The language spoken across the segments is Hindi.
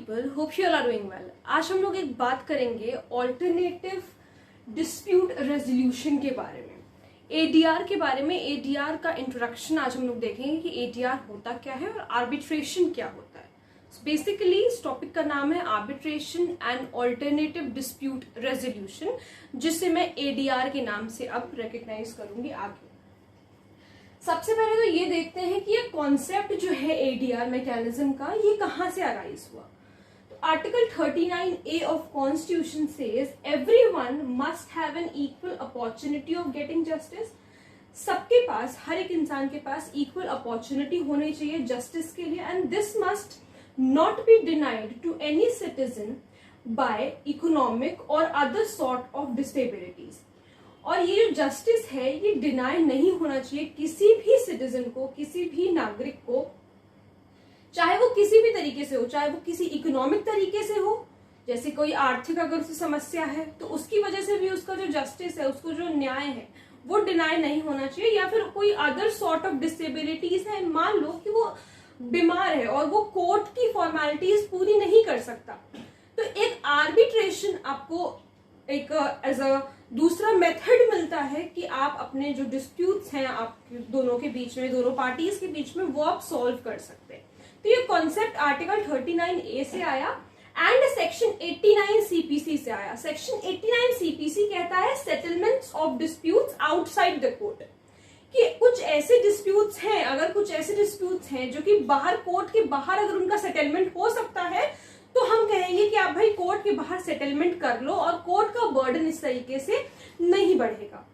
people, hope you all are doing well. आज हम लोग एक बात करेंगे ऑल्टरनेटिव डिस्प्यूट रेजोल्यूशन के बारे में, एडीआर के बारे में। एडीआर का इंट्रोडक्शन आज हम लोग देखेंगे कि एडीआर होता क्या है और आर्बिट्रेशन क्या होता है। बेसिकली इस टॉपिक का नाम है arbitration and alternative dispute resolution, जिसे मैं एडीआर के नाम से अब रिकग्नाइज करूंगी आगे। सबसे पहले तो ये देखते हैं कि ये कॉन्सेप्ट जो है एडीआर मैकेनिज्म का, ये कहां से अराइज हुआ। तो article 39A of constitution says everyone must have an equal opportunity of getting justice. सबके पास, हर एक इंसान के पास इक्वल अपॉर्चुनिटी होनी चाहिए जस्टिस के लिए, and this must not be denied to any citizen by economic or other sort of disabilities. और ये जो जस्टिस है ये डिनाई नहीं होना चाहिए किसी भी सिटीजन को, किसी भी नागरिक को, चाहे वो किसी भी तरीके से हो, चाहे वो किसी इकोनॉमिक तरीके से हो, जैसे कोई आर्थिक अगर उसे समस्या है तो उसकी वजह से भी उसका जो जस्टिस है, उसको जो न्याय है वो डिनाई नहीं होना चाहिए, या फिर कोई अदर सॉर्ट ऑफ डिसेबिलिटीज है, मान लो कि वो बीमार है और वो कोर्ट की फॉर्मेलिटीज पूरी नहीं कर सकता, तो एक आर्बिट्रेशन आपको एक एज अ दूसरा मेथड मिलता है कि आप अपने जो डिस्प्यूट्स हैं आप दोनों के बीच में, दोनों पार्टीज के बीच में, वो आप सॉल्व कर सकते हैं। तो ये कॉन्सेप्ट आर्टिकल 39A से आया एंड सेक्शन 89 सीपीसी से आया। सेक्शन 89 सीपीसी कहता है settlements of disputes outside the court, कि कुछ ऐसे डिस्प्यूट्स हैं, अगर कुछ ऐसे डिस्प्यूट्स हैं जो कि बाहर, कोर्ट के बाहर अगर उनका सेटलमेंट हो सकता है तो हम कहेंगे कि आप भाई कोर्ट के बाहर सेटलमेंट कर लो और कोर्ट का बर्डन इस तरीके से नहीं बढ़ेगा।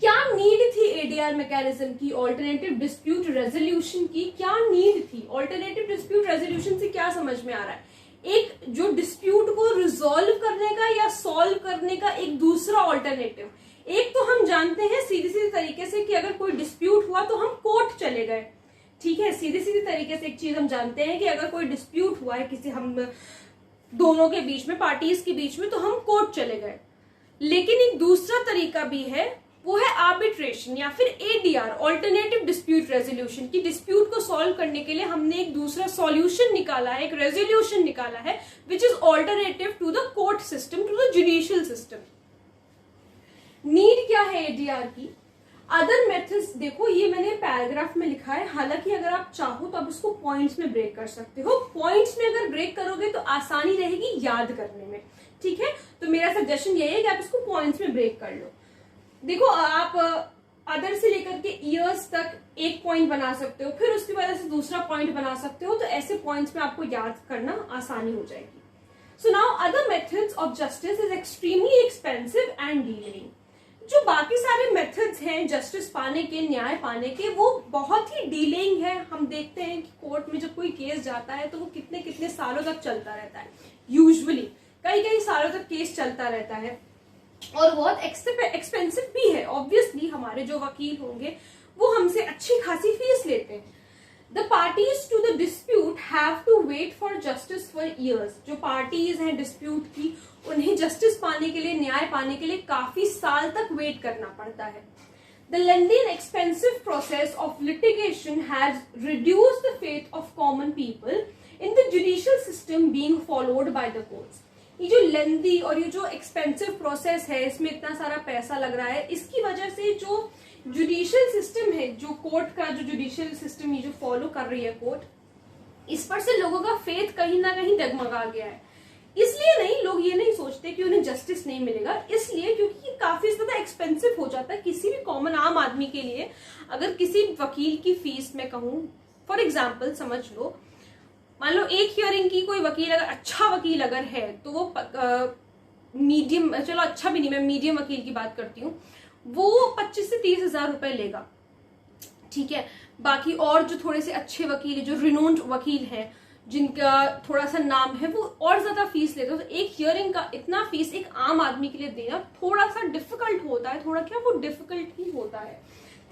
क्या नीड थी एडीआर मैकेनिज्म की, ऑल्टरनेटिव डिस्प्यूट रेजोल्यूशन की? क्या नीड थी? ऑल्टरनेटिव डिस्प्यूट रेजोल्यूशन से क्या समझ में आ रहा है? एक जो डिस्प्यूट को रिजॉल्व करने का या सॉल्व करने का एक दूसरा ऑल्टरनेटिव। एक तो हम जानते हैं सीधी सीधी तरीके से कि अगर कोई डिस्प्यूट हुआ तो हम कोर्ट चले गए, ठीक है। सीधी सीधी तरीके से एक चीज हम जानते हैं कि अगर कोई डिस्प्यूट हुआ है किसी हम दोनों के बीच में, पार्टीज के बीच में, तो हम कोर्ट चले गए। लेकिन एक दूसरा तरीका भी है, वो है आर्बिट्रेशन या फिर एडीआर, ऑल्टरनेटिव डिस्प्यूट रेजोल्यूशन, की डिस्प्यूट को सॉल्व करने के लिए हमने एक दूसरा सॉल्यूशन निकाला है, एक रेजोल्यूशन निकाला है, which is alternative to the court system, to the judicial system. Need क्या है एडीआर की? अदर मेथड्स, देखो ये मैंने पैराग्राफ में लिखा है, हालांकि अगर आप चाहो तो आप इसको पॉइंट्स में ब्रेक कर सकते हो। पॉइंट्स में अगर ब्रेक करोगे तो आसानी रहेगी याद करने में, ठीक है। तो मेरा सजेशन यही है कि आप इसको पॉइंट्स में ब्रेक कर लो। देखो आप अदर से लेकर के ईयर्स तक एक पॉइंट बना सकते हो, फिर उसकी वजह से दूसरा पॉइंट बना सकते हो, तो ऐसे पॉइंट्स में आपको याद करना आसानी हो जाएगी। So now other methods of justice is extremely expensive and delaying. जो बाकी सारे मेथड्स हैं जस्टिस पाने के, न्याय पाने के, वो बहुत ही डिलेइंग है। हम देखते हैं कि कोर्ट में जब कोई केस जाता है तो वो कितने कितने सालों तक चलता रहता है, यूजुअली कई सालों तक केस चलता रहता है और बहुत एक्सपेंसिव भी है। ऑब्वियसली हमारे जो वकील होंगे वो हमसे अच्छी खासी फीस लेते हैं। The parties to the dispute have to wait for justice for years. जो पार्टीज हैं डिस्प्यूट की, उन्हें जस्टिस पाने के लिए, न्याय पाने के लिए काफी साल तक वेट करना पड़ता है। The lengthy and expensive process of litigation has reduced the faith of common people in the judicial system being followed by the courts. ये जो लेंदी और ये जो एक्सपेंसिव प्रोसेस है, इसमें इतना सारा पैसा लग रहा है, इसकी वजह से जो जुडिशियल सिस्टम है, जो कोर्ट का जो जुडिशियल सिस्टम ये जो फॉलो कर रही है कोर्ट, इस पर से लोगों का फेथ कहीं ना कहीं डगमगा गया है। इसलिए नहीं, लोग ये नहीं सोचते कि उन्हें जस्टिस नहीं मिलेगा, इसलिए क्योंकि ये काफी ज्यादा एक्सपेंसिव हो जाता है किसी भी कॉमन आम आदमी के लिए। अगर किसी वकील की फीस मैं कहूँ, फॉर एग्जाम्पल समझ लो, मान लो एक हियरिंग की कोई वकील, अगर अच्छा वकील अगर है तो वो मीडियम, चलो अच्छा भी नहीं, मैं मीडियम वकील की बात करती हूँ, वो 25 से 30 हजार रुपए लेगा, ठीक है। बाकी और जो थोड़े से अच्छे वकील है, जो रिनोन्ड वकील हैं, जिनका थोड़ा सा नाम है, वो और ज्यादा फीस लेते हैं। तो एक हियरिंग का इतना फीस एक आम आदमी के लिए देना थोड़ा सा डिफिकल्ट होता है, थोड़ा क्या वो डिफिकल्ट ही होता है,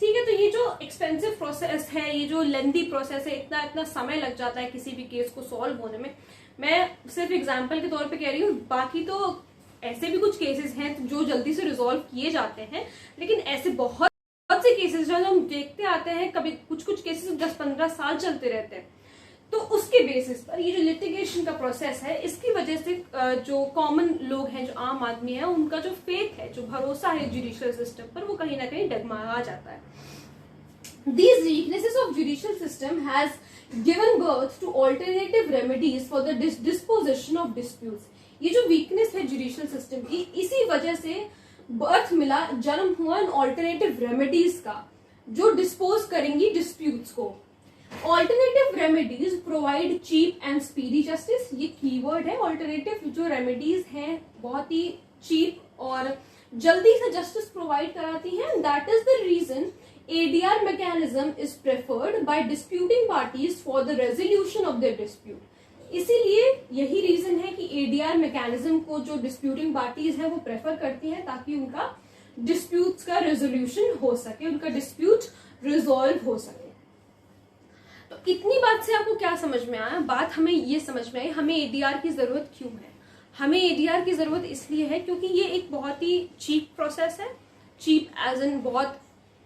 ठीक है। तो ये जो एक्सपेंसिव प्रोसेस है, ये जो लेंदी प्रोसेस है, इतना समय लग जाता है किसी भी केस को सॉल्व होने में। मैं सिर्फ एग्जाम्पल के तौर पे कह रही हूँ, बाकी तो ऐसे भी कुछ केसेस हैं जो जल्दी से रिजॉल्व किए जाते हैं, लेकिन ऐसे बहुत से केसेस जो हम देखते आते हैं, कभी कुछ केसेस 10-15 साल चलते रहते हैं। तो उसके बेसिस पर ये जो लिटिगेशन का प्रोसेस है, इसकी वजह से जो कॉमन लोग हैं, जो आम आदमी है, उनका जो फेथ है, जो भरोसा है जुडिशियल सिस्टम पर, वो कहीं ना कहीं डगमगा जाता है. These weaknesses of judicial system has given birth to alternative remedies for the disposition of disputes. ये जो वीकनेस है जुडिशियल सिस्टम की, इसी वजह से बर्थ मिला, जन्म हुआ इन ऑल्टरनेटिव रेमेडीज का, जो डिस्पोज करेंगी डिस्प्यूट्स को. Alternative remedies provide cheap and speedy justice. ये कीवर्ड है. ऑल्टरनेटिव जो रेमेडीज हैं बहुत ही चीप और जल्दी से जस्टिस प्रोवाइड कराती हैं. That is the reason ADR mechanism is preferred by disputing parties for the resolution of their dispute. इसीलिए यही रीजन है कि ADR मैकेनिज्म को जो डिस्प्यूटिंग पार्टीज हैं वो प्रेफर करती हैं, ताकि उनका डिस्प्यूट्स का रेजोल्यूशन हो सके, उनका डिस्प्यूट रिजॉल्व हो सके. तो इतनी बात से आपको क्या समझ में आया? बात हमें ये समझ में आई हमें ADR की जरूरत क्यों है. हमें ADR की जरूरत इसलिए है क्योंकि ये एक बहुत ही चीप प्रोसेस है. चीप एज इन बहुत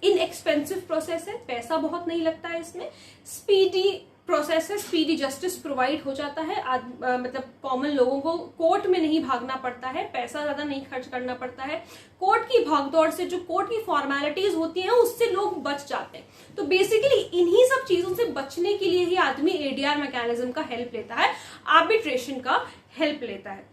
इनएक्सपेंसिव प्रोसेस है, पैसा बहुत नहीं लगता है इसमें. स्पीडी प्रोसेस है, स्पीडी जस्टिस प्रोवाइड हो जाता है. मतलब कॉमन लोगों को कोर्ट में नहीं भागना पड़ता है, पैसा ज्यादा नहीं खर्च करना पड़ता है. कोर्ट की भागदौड़ से जो कोर्ट की फॉर्मेलिटीज होती हैं उससे लोग बच जाते हैं. तो बेसिकली इन्हीं सब चीजों से बचने के लिए ही आदमी ADR मैकेनिज्म का हेल्प लेता है, आर्बिट्रेशन का हेल्प लेता है.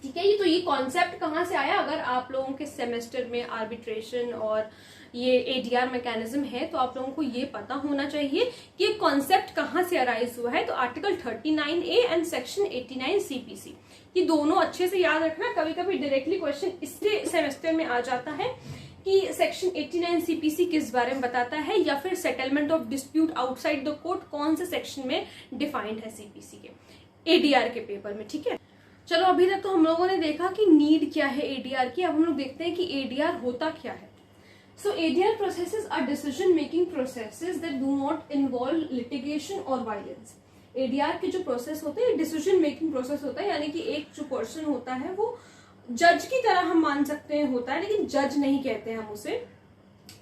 ठीक है. तो ये कॉन्सेप्ट कहाँ से आया? अगर आप लोगों के सेमेस्टर में आर्बिट्रेशन और ये ADR मैकेनिज्म है तो आप लोगों को ये पता होना चाहिए कि ये कॉन्सेप्ट कहाँ से अराइज हुआ है. तो article 39A and section 89 CPC, ये दोनों अच्छे से याद रखना. कभी कभी डायरेक्टली क्वेश्चन इससे सेमेस्टर में आ जाता है कि सेक्शन 89 CPC किस बारे में बताता है, या फिर settlement of dispute outside the court कौन से सेक्शन में डिफाइंड है CPC के ADR के पेपर में. ठीक है. चलो अभी तक तो हम लोगों ने देखा कि नीड क्या है ADR की. अब हम लोग देखते हैं कि ADR होता क्या है. So ADR processes are decision-making processes that do not involve litigation or violence. ADR के जो प्रोसेस होते हैं डिसीजन मेकिंग प्रोसेस होता है, यानी कि एक जो पर्सन होता है वो जज की तरह हम मान सकते हैं होता है, लेकिन जज नहीं कहते हम उसे.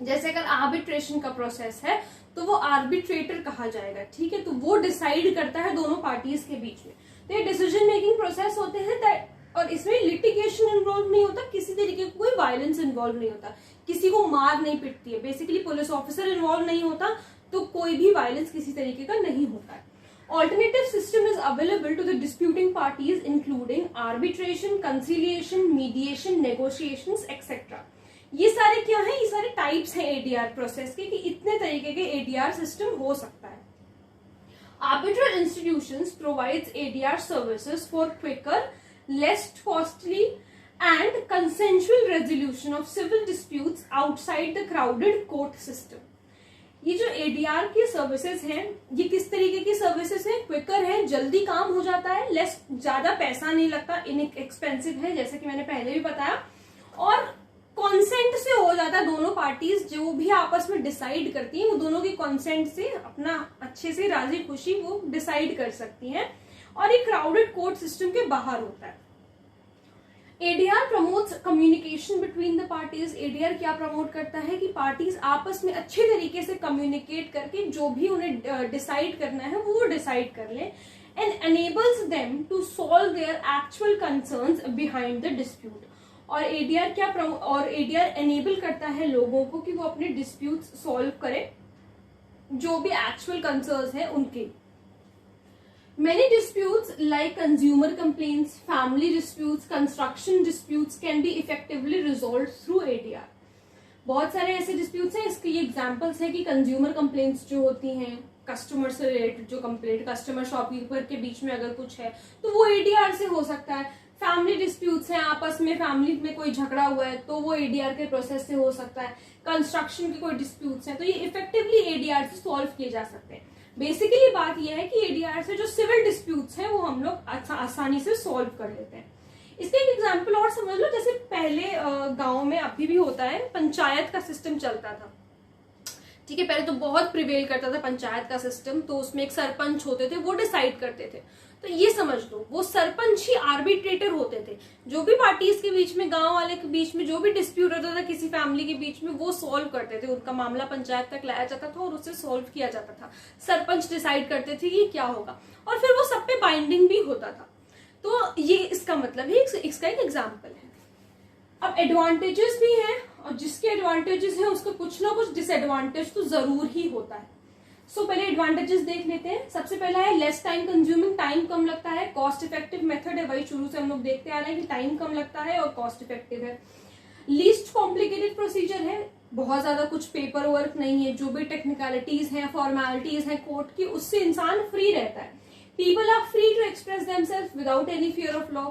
जैसे अगर आर्बिट्रेशन का प्रोसेस है तो वो आर्बिट्रेटर कहा जाएगा. ठीक है. तो वो डिसाइड करता है दोनों पार्टीज के बीच में. तो ये डिसीजन मेकिंग प्रोसेस होते हैं और इसमें लिटिगेशन इन्वॉल्व नहीं होता, किसी तरीके का कोई वायलेंस इन्वॉल्व नहीं होता, किसी को मार नहीं पिटती है. बेसिकली पुलिस ऑफिसर इन्वॉल्व नहीं होता, तो कोई भी वायलेंस किसी तरीके का नहीं होता है. Alternative system is available to the disputing parties including arbitration, conciliation, mediation, negotiations etcetera. ये सारे क्या है? ये सारे टाइप्स हैं ADR प्रोसेस के, कि इतने तरीके के ADR सिस्टम हो सकता है. Arbitral institutions provides ADR services for quicker, less costly and consensual resolution of civil disputes outside the crowded court system. ये जो ADR की सर्विसेज हैं, ये किस तरीके की सर्विसेज हैं? क्विकर है, जल्दी काम हो जाता है, लेस, ज्यादा पैसा नहीं लगता, इनएक्सपेंसिव है जैसे कि मैंने पहले भी बताया, और कॉन्सेंट से हो जाता है. दोनों पार्टीज जो भी आपस में डिसाइड करती हैं वो दोनों के कॉन्सेंट से अपना अच्छे से राजी खुशी वो डिसाइड कर सकती हैं, और ये क्राउडेड कोर्ट सिस्टम के बाहर होता है. ADR promotes communication between the parties. ADR क्या प्रमोट करता है कि पार्टीज आपस में अच्छे तरीके से कम्युनिकेट करके जो भी उन्हें डिसाइड करना है वो डिसाइड कर लें, and enables them to solve their actual concerns behind the dispute. और ADR एनेबल करता है लोगों को कि वो अपने डिस्प्यूट्स सॉल्व करें, जो भी एक्चुअल कंसर्न्स हैं उनके. Many disputes like consumer complaints, family disputes, construction disputes can be effectively resolved through ADR. बहुत सारे ऐसे डिस्प्यूट्स हैं. इसके एग्जांपल्स हैं कि कंज्यूमर कंप्लेंट्स जो होती हैं, कस्टमर से रिलेटेड जो कंप्लेंट, कस्टमर शॉपकीपर के बीच में अगर कुछ है तो वो ADR से हो सकता है. फैमिली डिस्प्यूट्स हैं, आपस में फैमिली में कोई झगड़ा हुआ है तो वो ADR के प्रोसेस से हो सकता है. कंस्ट्रक्शन के कोई डिस्प्यूट्स हैं तो ये इफेक्टिवली ADR से सॉल्व किए जा सकते हैं. बेसिकली बात यह है कि ADR से जो सिविल डिस्प्यूट्स हैं वो हम लोग आसानी से सॉल्व कर लेते हैं. इसका एक एग्जांपल और समझ लो. जैसे पहले गांव में अभी भी होता है, पंचायत का सिस्टम चलता था. ठीक है. पहले तो बहुत प्रिवेल करता था पंचायत का सिस्टम. तो उसमें एक सरपंच होते थे, वो डिसाइड करते थे. तो ये समझ लो वो सरपंच ही आर्बिट्रेटर होते थे। जो भी पार्टीज के बीच में, गांव वाले के बीच में जो भी डिस्प्यूट होता था किसी फैमिली के बीच में, वो सॉल्व करते थे। उनका मामला पंचायत तक लाया जाता था और उससे सॉल्व किया जाता था। सरपंच डिसाइड करते थे कि क्या होगा और फिर वो सब पे बाइंडिंग भी होता था। तो ये इसका मतलब है, इसका एक एग्जाम्पल है। अब एडवांटेजेस भी हैं और जिसके एडवांटेजेस हैं उसको कुछ ना कुछ डिसएडवांटेज तो जरूर ही होता है। सो पहले एडवांटेजेस देख लेते हैं। सबसे पहला है लेस टाइम कंज्यूमिंग, टाइम कम लगता है। कॉस्ट इफेक्टिव मेथड है, वही शुरू से हम लोग देखते आ रहे हैं कि टाइम कम लगता है और कॉस्ट इफेक्टिव है। लीस्ट कॉम्प्लिकेटेड प्रोसीजर है, बहुत ज्यादा कुछ पेपर वर्क नहीं है। जो भी टेक्निकलिटीज हैं, फॉर्मेलिटीज हैं कोर्ट की, उससे इंसान फ्री रहता है। People are free to express themselves without any fear of law.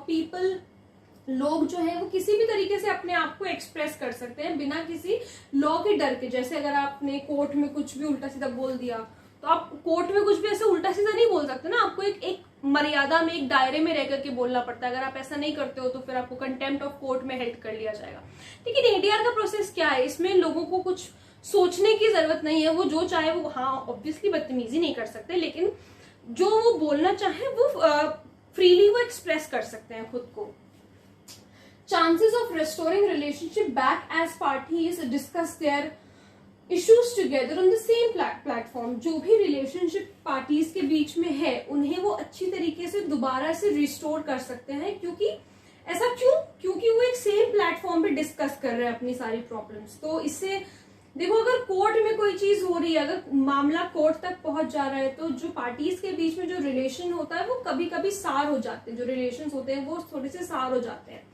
लोग जो है वो किसी भी तरीके से अपने आप को एक्सप्रेस कर सकते हैं बिना किसी लॉ के डर के। जैसे अगर आपने कोर्ट में कुछ भी उल्टा सीधा बोल दिया तो आप कोर्ट में कुछ भी ऐसे उल्टा सीधा नहीं बोल सकते ना, आपको एक मर्यादा में, एक दायरे में रह करके बोलना पड़ता है। अगर आप ऐसा नहीं करते हो तो फिर आपको कंटेम्प्ट ऑफ कोर्ट में हेल्ड कर लिया जाएगा। लेकिन एडीआर का प्रोसेस क्या है, इसमें लोगों को कुछ सोचने की जरूरत नहीं है। वो जो चाहे वो, हाँ ऑब्वियसली बदतमीजी नहीं कर सकते, लेकिन जो वो बोलना चाहे वो फ्रीली वो एक्सप्रेस कर सकते हैं खुद को। Chances of restoring relationship back as parties discuss their issues together on the same platform। जो भी रिलेशनशिप पार्टीज के बीच में है उन्हें वो अच्छी तरीके से दोबारा से रिस्टोर कर सकते हैं। क्योंकि ऐसा क्यों? क्योंकि वो एक सेम प्लेटफॉर्म पे डिस्कस कर रहे हैं अपनी सारी प्रॉब्लम्स। तो इससे देखो, अगर कोर्ट में कोई चीज हो रही है, अगर मामला कोर्ट तक पहुंच जा रहा है, तो जो पार्टीज के बीच में जो रिलेशन होता है वो कभी कभी सार हो जाते हैं। जो रिलेशन होते हैं वो थोड़े से सार हो जाते हैं।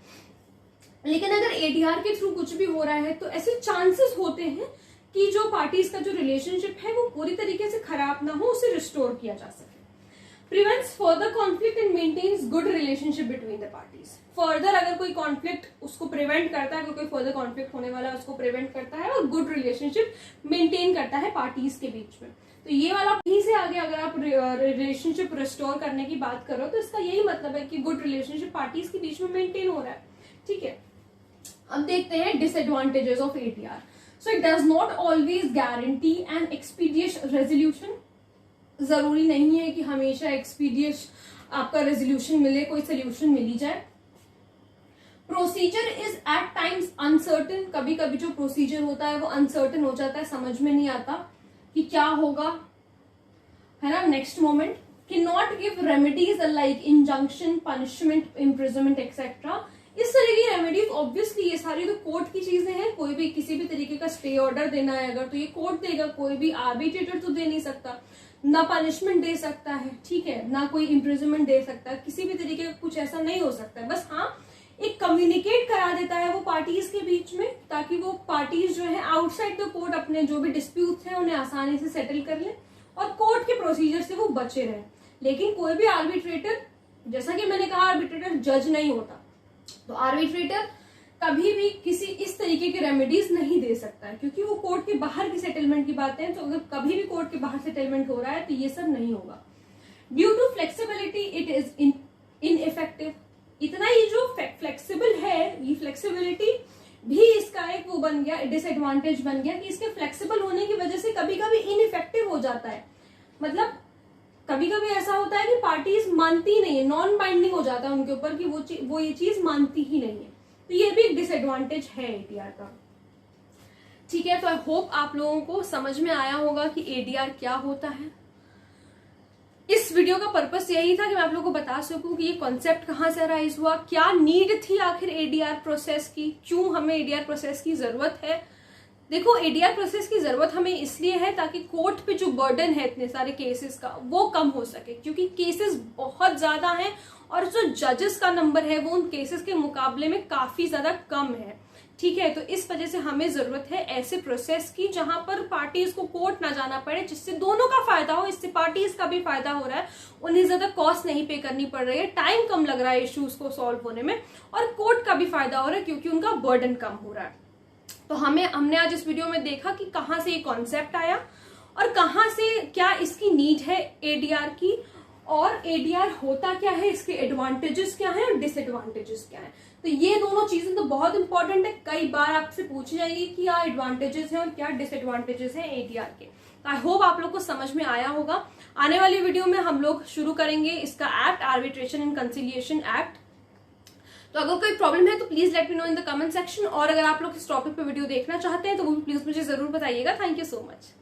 लेकिन अगर एडीआर के थ्रू कुछ भी हो रहा है तो ऐसे चांसेस होते हैं कि जो पार्टीज का जो रिलेशनशिप है वो पूरी तरीके से खराब ना हो, उसे रिस्टोर किया जा सके। Prevents further conflict and maintains good relationship between the parties. Further अगर कोई कॉन्फ्लिक्ट उसको प्रिवेंट करता है, अगर कोई फर्दर कॉन्फ्लिक्ट होने वाला है उसको प्रिवेंट करता है और गुड रिलेशनशिप मेंटेन करता है पार्टीज के बीच में। तो ये वाला यहीं से आगे अगर आप रिलेशनशिप रिस्टोर करने की बात करो तो इसका यही मतलब है कि गुड रिलेशनशिप पार्टीज के बीच में मेंटेन हो रहा है। ठीक है, अब देखते हैं disadvantages of ADR. So it does not always guarantee an expeditious resolution. जरूरी नहीं है कि हमेशा एक्सपीडियस आपका रेजोल्यूशन मिले, कोई सोल्यूशन मिल ही जाए। Procedure is at times uncertain. कभी कभी जो प्रोसीजर होता है वो अनसर्टेन हो जाता है, समझ में नहीं आता कि क्या होगा, है ना, next moment. Can not give remedies like injunction, punishment, imprisonment etcetera. इस तरह की रेमेडीज ऑब्वियसली ये सारी तो कोर्ट की चीजें हैं। कोई भी किसी भी तरीके का स्टे ऑर्डर देना है अगर, तो ये कोर्ट देगा। कोई भी आर्बिट्रेटर तो दे नहीं सकता, ना पनिशमेंट दे सकता है, ठीक है, ना कोई इम्प्रिजनमेंट दे सकता है, किसी भी तरीके का कुछ ऐसा नहीं हो सकता है। बस हाँ, एक कम्युनिकेट करा देता है वो पार्टीज के बीच में, ताकि वो पार्टीज जो है आउटसाइड द कोर्ट अपने जो भी डिस्प्यूट हैं उन्हें आसानी से सेटल कर ले और कोर्ट के प्रोसीजर से वो बचे रहे। लेकिन कोई भी आर्बिट्रेटर, जैसा कि मैंने कहा, आर्बिट्रेटर जज नहीं होता, तो आर्बिट्रेटर कभी भी किसी इस तरीके के रेमेडीज नहीं दे सकता है, क्योंकि वो कोर्ट के बाहर की सेटलमेंट की बातें हैं। तो अगर कभी भी कोर्ट के बाहर सेटलमेंट हो रहा है तो ये सब नहीं होगा। Due to flexibility it is ineffective. इतना ये जो फ्लेक्सिबल है, ये फ्लेक्सिबिलिटी भी इसका एक वो बन गया, डिसएडवांटेज बन गया कि इसके फ्लेक्सिबल होने की वजह से कभी कभी इनइफेक्टिव हो जाता है। मतलब कभी कभी ऐसा होता है कि पार्टीज मानती नहीं है, नॉन बाइंडिंग हो जाता है उनके ऊपर कि वो ये चीज मानती ही नहीं है। तो ये भी एक डिसएडवांटेज है एडीआर का। ठीक है, तो आई होप आप लोगों को समझ में आया होगा कि एडीआर क्या होता है। इस वीडियो का पर्पस यही था कि मैं आप लोगों को बता सकूं कि ये कॉन्सेप्ट कहाँ से अराइज हुआ, क्या नीड थी आखिर एडीआर प्रोसेस की, क्यों हमें एडीआर प्रोसेस की जरूरत है। देखो, एडीआर प्रोसेस की जरूरत हमें इसलिए है ताकि कोर्ट पे जो बर्डन है इतने सारे केसेस का वो कम हो सके, क्योंकि केसेस बहुत ज्यादा हैं और जो जजेस का नंबर है वो उन केसेस के मुकाबले में काफी ज्यादा कम है। ठीक है, तो इस वजह से हमें जरूरत है ऐसे प्रोसेस की जहां पर पार्टीज को कोर्ट ना जाना पड़े, जिससे दोनों का फायदा हो। इससे पार्टीज का भी फायदा हो रहा है, उन्हें ज्यादा कॉस्ट नहीं पे करनी पड़ रही है, टाइम कम लग रहा है इश्यूज को सॉल्व होने में, और कोर्ट का भी फायदा हो रहा है क्योंकि उनका बर्डन कम हो रहा है। तो हमने आज इस वीडियो में देखा कि कहाँ से ये कॉन्सेप्ट आया और कहाँ से क्या इसकी नीड है एडीआर की, और एडीआर होता क्या है, इसके एडवांटेजेस क्या है और डिसएडवांटेजेस क्या है। तो ये दोनों चीजें तो बहुत इंपॉर्टेंट है। कई बार आपसे पूछी जाएगी कि क्या एडवांटेजेस हैं और क्या डिसएडवांटेजेस हैं एडीआर के। तो आई होप आप लोग को समझ में आया होगा। आने वाली वीडियो में हम लोग शुरू करेंगे इसका act, arbitration and conciliation act. तो अगर कोई प्रॉब्लम है तो please let me know in the comment section, और अगर आप लोग इस टॉपिक पे वीडियो देखना चाहते हैं तो वो भी प्लीज मुझे जरूर बताइएगा। Thank you so much.